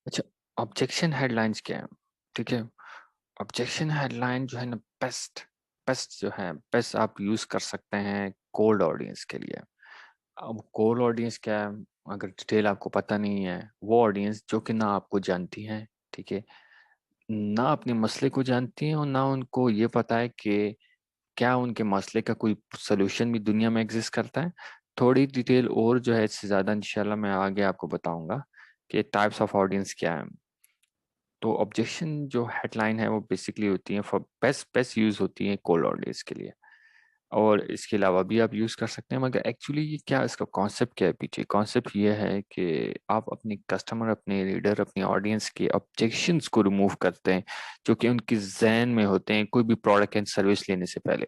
اچھا، objection head lines کیا ہے؟ ٹھیک ہے، آبجیکشن ہیڈ لائن جو ہے نا بیسٹ جو ہے بیسٹ آپ یوز کر سکتے ہیں کولڈ آڈینس کے لیے. اب کولڈ آڈینس کیا ہے؟ اگر ڈیٹیل آپ کو پتہ نہیں ہے، وہ آڈینس جو کہ نہ آپ کو جانتی ہے، ٹھیک ہے، نہ اپنے مسئلے کو جانتی ہیں اور نہ ان کو یہ پتا ہے کہ کیا ان کے مسئلے کا کوئی سلوشن بھی دنیا میں ایگزسٹ کرتا ہے. تھوڑی ڈیٹیل اور جو ہے اس سے زیادہ انشاءاللہ میں آگے آپ کو بتاؤں گا کہ ٹائپس آف آڈینس کیا ہے. تو آبجیکشن جو ہیڈ لائن ہے وہ بیسکلی ہوتی ہیں فار بیسٹ یوز ہوتی ہیں کولڈ آڈینس کے لیے، اور اس کے علاوہ بھی آپ یوز کر سکتے ہیں. مگر ایکچولی یہ کیا، اس کا کانسیپٹ کیا ہے پیچھے؟ کانسیپٹ یہ ہے کہ آپ اپنے کسٹمر، اپنے ریڈر، اپنی آڈینس کے آبجیکشنس کو ریموو کرتے ہیں جو کہ ان کی ذہن میں ہوتے ہیں کوئی بھی پروڈکٹ اینڈ سروس لینے سے پہلے.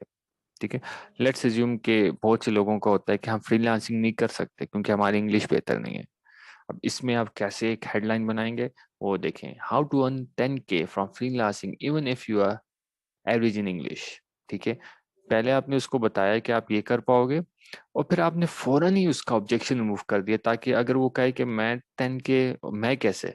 ٹھیک ہے، لیٹس ایزیوم کہ بہت سے لوگوں کا ہوتا ہے کہ ہم فری لانسنگ نہیں کر سکتے کیونکہ ہماری انگلش بہتر نہیں ہے. اب اس میں آپ کیسے ایک ہیڈ لائن بنائیں گے؟ وہ دیکھیں، how to earn 10K from freelancing even if you are average in English. ٹھیک ہے، پہلے آپ نے اس کو بتایا کہ آپ یہ کر پاؤ گے، اور پھر آپ نے فوراً ہی اس کا آبجیکشن ریموو کر دیا تاکہ اگر وہ کہے کہ میں 10K میں کیسے،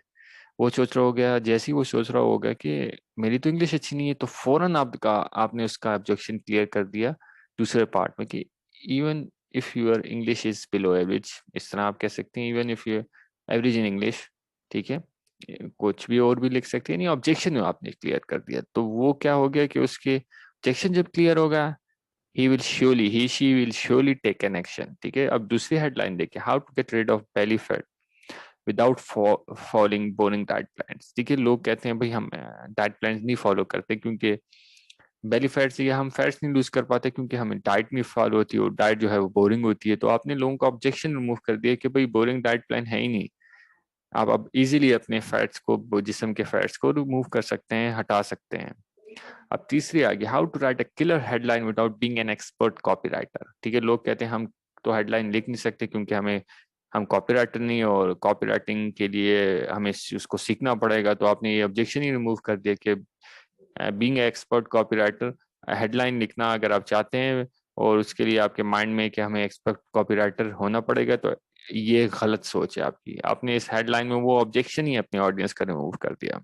وہ سوچ رہا ہو گیا، جیسے ہی وہ سوچ رہا ہوگا کہ میری تو انگلش اچھی نہیں ہے، تو فوراً آپ نے اس کا آبجیکشن کلیئر کر دیا دوسرے پارٹ میں کہ even if your English is below average. اس طرح آپ کہہ سکتے ہیں even if you average in English. ٹھیک ہے، کچھ بھی اور بھی لکھ سکتے ہیں، نہیں آبجیکشن میں آپ نے کلیئر کر دیا. تو وہ کیا ہو گیا کہ اس کے آبجیکشن جب کلیئر ہوگا، he she will surely take an action. ٹھیک ہے، اب دوسری ہیڈ لائن دیکھیں، how to get rid of belly fat without following boring diet plans. ٹھیک ہے، لوگ کہتے ہیں بھائی ہم ڈائٹ پلانس نہیں فالو کرتے کیونکہ بیلی فیٹ سے ہم فیٹس نہیں لوز کر پاتے کیونکہ ہمیں ڈائٹ نہیں فالو ہوتی، اور ڈائٹ جو ہے وہ بورنگ ہوتی ہے. تو آپ نے لوگوں کو آبجیکشن ریموو کر دیا کہ بھائی بورنگ ڈائٹ پلان ہے ہی نہیں. آپ اب ایزیلی اپنے فیٹس کو، جسم کے فیٹس کو ریموو کر سکتے ہیں، ہٹا سکتے ہیں. اب تیسری آ گئی، how to write a killer headline without being an expert copywriter. ٹھیک ہے، لوگ کہتے ہیں ہم تو ہیڈ لائن لکھ نہیں سکتے کیونکہ ہم کاپی رائٹر نہیں، اور کاپی رائٹنگ کے لیے ہمیں اس کو سیکھنا پڑے گا. تو آپ نے یہ آبجیکشن ہی ریموو کر دیا کہ being expert copywriter, headline لکھنا اگر آپ چاہتے ہیں اور اس کے لیے آپ کے مائنڈ میں کہ ہمیں ایکسپرٹ کاپی رائٹر ہونا پڑے گا، تو یہ غلط سوچ ہے آپ کی. آپ نے اس ہیڈ لائن میں وہ آبجیکشن ہی اپنے آڈینس کا ریموو کر دیا.